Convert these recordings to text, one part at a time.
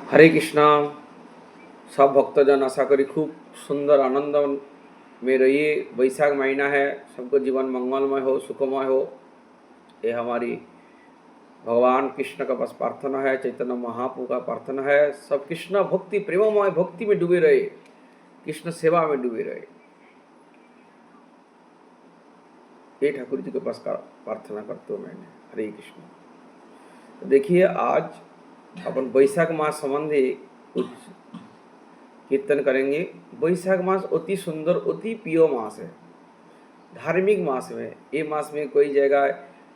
हरे कृष्णा। सब भक्तजन आशा करी खूब सुंदर आनंद में रहिए। वैशाख महीना है, सबको जीवन मंगलमय हो, सुखमय हो, ये हमारी भगवान कृष्ण का बस प्रार्थना है, चैतन्य महाप्रभु का प्रार्थना है। सब कृष्ण भक्ति प्रेममय भक्ति में डूबे रहे, कृष्ण सेवा में डूबे रहे, ये ठाकुर जी के पास का प्रार्थना करते हो मैंने। हरे कृष्ण। तो देखिए, आज अपन वैशाख मास संबंधी कुछ कीर्तन करेंगे। वैशाख मास अति सुंदर, अति प्रिय मास है, धार्मिक मास में। ये मास में कोई जगह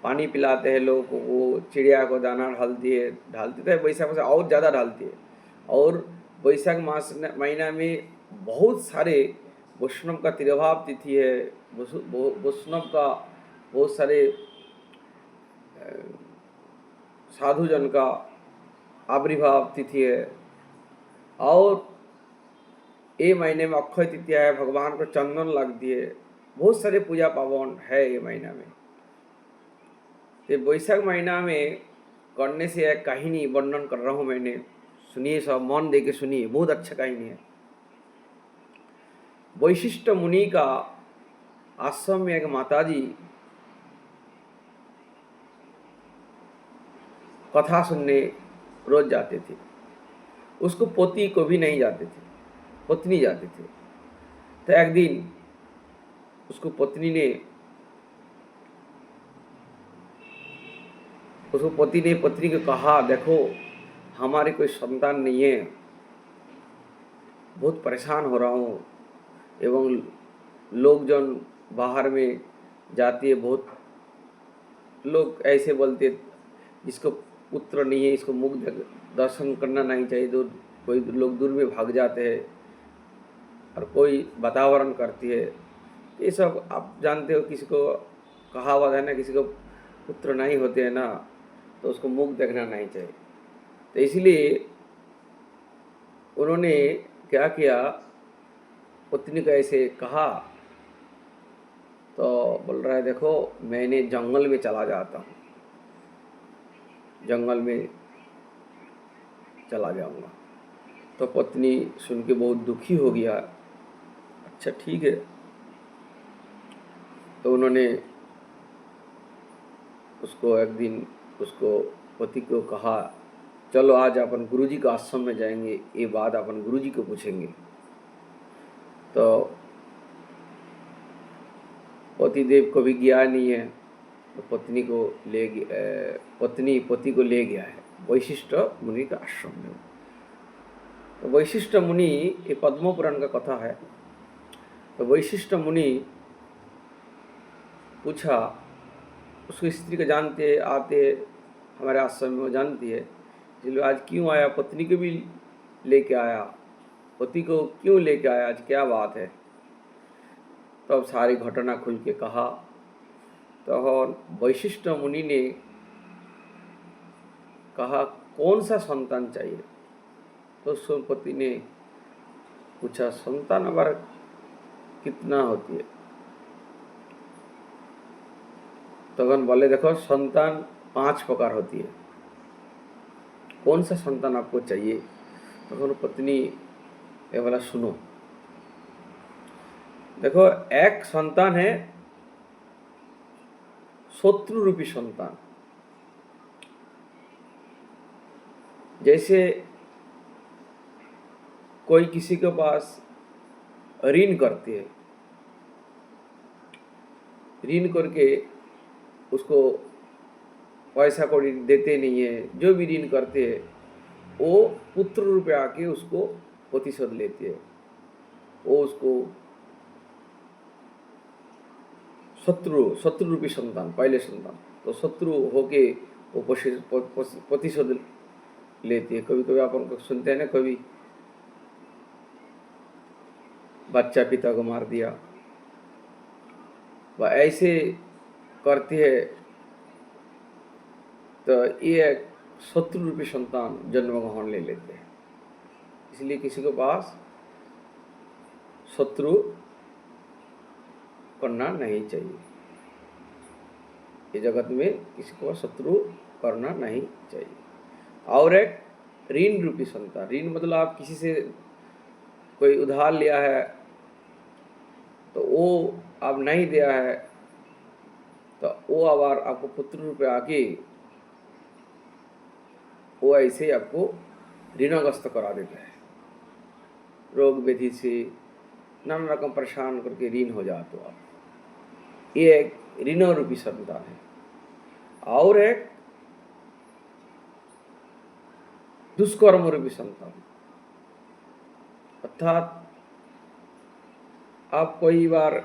पानी पिलाते हैं लोग वो, चिड़िया को दाना ढालती है वैशाख मास और ज़्यादा डालती है। और वैशाख मास महीना में बहुत सारे वैष्णव का तिरुभाव तिथि है, वैष्णव का बहुत सारे साधुजन का आविर्भाव तिथि है। और ये महीने में अक्षय तृतीया है, भगवान को चंदन लगती है, बहुत सारे पूजा पावन है ये महीना में। ये वैशाख महीना में करने से एक कहानी वर्णन कर रहा हूँ मैंने, सुनिए, सब मन दे के सुनिए, बहुत अच्छा कहानी है। वैशिष्ट मुनि का आश्रम में एक माताजी कथा सुनने रोज जाते थे। उसको पति को भी नहीं जाते थे, पत्नी जाते थे। तो एक दिन उसको पत्नी ने पत्नी को कहा, देखो हमारे कोई संतान नहीं है, बहुत परेशान हो रहा हूँ, एवं लोग जन बाहर में जाती है, बहुत लोग ऐसे बोलते जिसको पुत्र नहीं है इसको मुख दर्शन करना नहीं चाहिए, दूर कोई लोग दूर में भाग जाते हैं, और कोई वातावरण करती है। ये सब आप जानते हो, किसी को कहावत है ना, किसी को पुत्र नहीं होते हैं ना तो उसको मुख देखना नहीं चाहिए। तो इसलिए उन्होंने क्या किया, पत्नी को ऐसे कहा, तो बोल रहा है, देखो मैंने जंगल में चला जाता हूँ, जंगल में चला जाऊँगा। तो पत्नी सुन के बहुत दुखी हो गया। अच्छा ठीक है। तो उन्होंने उसको एक दिन उसको पति को कहा, चलो आज अपन गुरुजी का आश्रम में जाएंगे, ये बात अपन गुरुजी को पूछेंगे। तो पतिदेव को भी गया नहीं है, तो पत्नी को ले पत्नी पति को ले गया है वैशिष्ट मुनि का आश्रम में। तो वैशिष्ट मुनि, ये पद्म पुराण का कथा है। तो वैशिष्ट मुनि पूछा, उसको स्त्री को जानते आते हमारे आश्रम में वो जानती है, इसलिए आज क्यों आया, पत्नी को भी लेके आया, पति को क्यों लेके आया, आज क्या बात है। तब तो सारी घटना खुल के कहा। तो वैशिष्ट मुनि ने कहा, कौन सा संतान चाहिए। तो पति ने पूछा, संतान हमारा कितना होती है। तो बोले, देखो संतान 5 प्रकार होती है, कौन सा संतान आपको चाहिए। तो पत्नी ये बोला, सुनो, देखो एक संतान है शत्रु रूपी संतान। जैसे कोई किसी के पास ऋण करती है, ऋण करके उसको पैसा को देते नहीं है, जो भी ऋण करते हैं वो पुत्र रूपे आके उसको प्रतिशोध लेती है, वो उसको शत्रु रूपी संतान, पहले संतान तो शत्रु होके वो प्रतिशोध लेती है। कभी कभी आप उनको सुनते हैं ना, कभी बच्चा पिता को मार दिया, वह ऐसे करती है। तो ये शत्रु रूपी संतान जन्म ग्रहण ले लेते हैं। इसलिए किसी के पास शत्रु करना नहीं चाहिए, ये जगत में किसी को शत्रु करना नहीं चाहिए। और एक ऋण रूपी संतान। ऋण मतलब आप किसी से कोई उधार लिया है तो वो आप नहीं दिया है, तो वो आबार आपको पुत्र रूप में आके वो ऐसे आपको ऋणग्रस्त करा देता है। रोग व्याधि से नाना रकम परेशान करके ऋण हो जाते हो आप। ये एक ऋण रूपी संतान है। और एक दुष्कर्म रूपी संतान, अर्थात आप कोई बार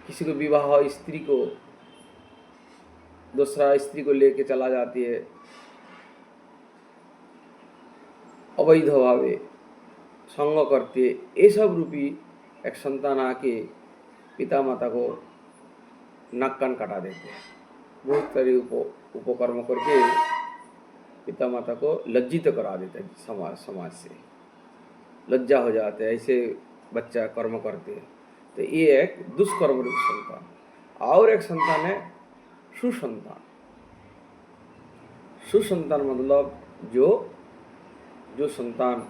किसी को विवाह स्त्री को दूसरा स्त्री को लेके चला जाती है, अवैध भावे संग करते, ये सब रूपी एक संतान आके पिता माता को नाक कान कटा देते हैं। बहुत सारे उपकर्म करके पिता माता को लज्जित करा देते हैं, समाज से लज्जा हो जाते हैं, ऐसे बच्चा कर्म करते हैं। तो ये एक दुष्कर्म रूपी संतान। और एक संतान है सुसंतान। सुसंतान मतलब जो संतान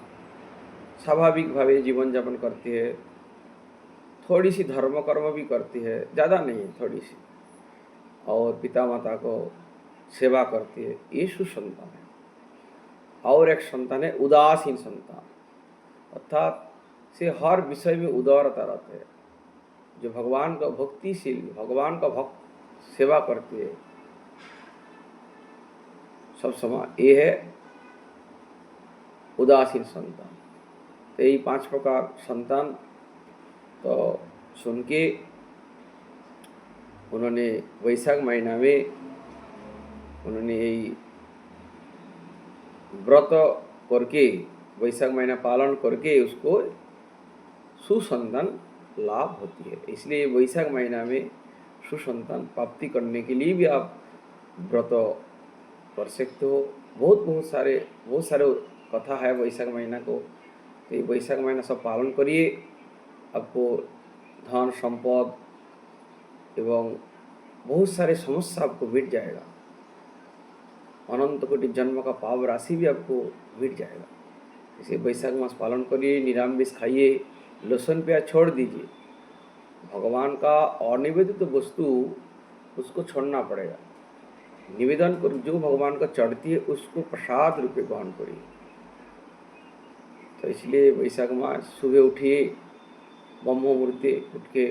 स्वाभाविक भावे जीवन यापन करती है, थोड़ी सी धर्म कर्म भी करती है, ज़्यादा नहीं थोड़ी सी, और पिता माता को सेवा करती है, ये सुसंतान है। और एक संतान है उदासीन संतान, अर्थात से हर विषय में उदारता रहते हैं, जो भगवान का भक्तिशील, भगवान का भक्त सेवा करती है सब समय, ये है उदासीन संतान। तो यही 5 प्रकार संतान तो सुन के उन्होंने वैशाख महीना में उन्होंने यही व्रत करके, वैशाख महीना पालन करके उसको सुसंतान लाभ होती है। इसलिए वैशाख महीना में सुसंतान प्राप्ति करने के लिए भी आप व्रत कर सकते हो। बहुत सारे कथा है वैशाख महीना को। तो वैशाख महीना सब पालन करिए, आपको धन संपद एवं बहुत सारे समस्या आपको मिट जाएगा। अनंत कोटि जन्म का पाप राशि भी आपको मिट जाएगा। इसे वैशाख मास पालन करिए, निरामिष खाइए, लहसुन प्याज छोड़ दीजिए। भगवान का अनिवेदित वस्तु उसको छोड़ना पड़ेगा। निवेदन कर जो भगवान को चढ़ती है उसको प्रसाद रूपे ग्रहण करिए। तो इसलिए वैशाख मास सुबह उठिए, ब्रह्म मुहूर्ते उठ के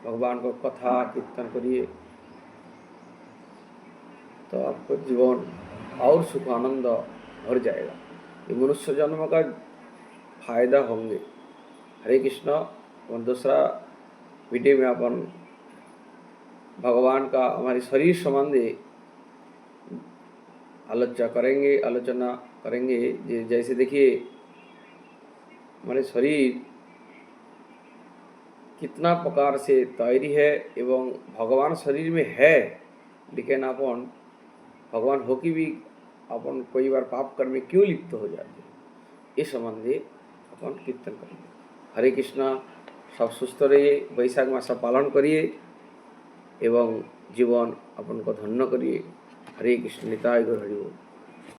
भगवान को कथा कीर्तन करिए, तो आपको जीवन और सुख आनंद भर जाएगा। ये मनुष्य जन्म का फायदा होंगे। हरे कृष्ण। और दूसरा वीडियो में अपन भगवान का हमारे शरीर संबंधी आलोचना करेंगे। जैसे देखिए हमारे शरीर कितना प्रकार से तैयारी है एवं भगवान शरीर में है, लेकिन अपन भगवान हो कि भी अपन कई बार पाप कर्म में क्यों लिप्त हो जाते हैं, इस संबंधी अपन कीर्तन करेंगे। हरे कृष्णा। सब सुस्थ रहिए, वैशाख मास पालन करिए एवं जीवन अपन को धन्य करिए। हरे कृष्ण। निताय गौर हरि बोल।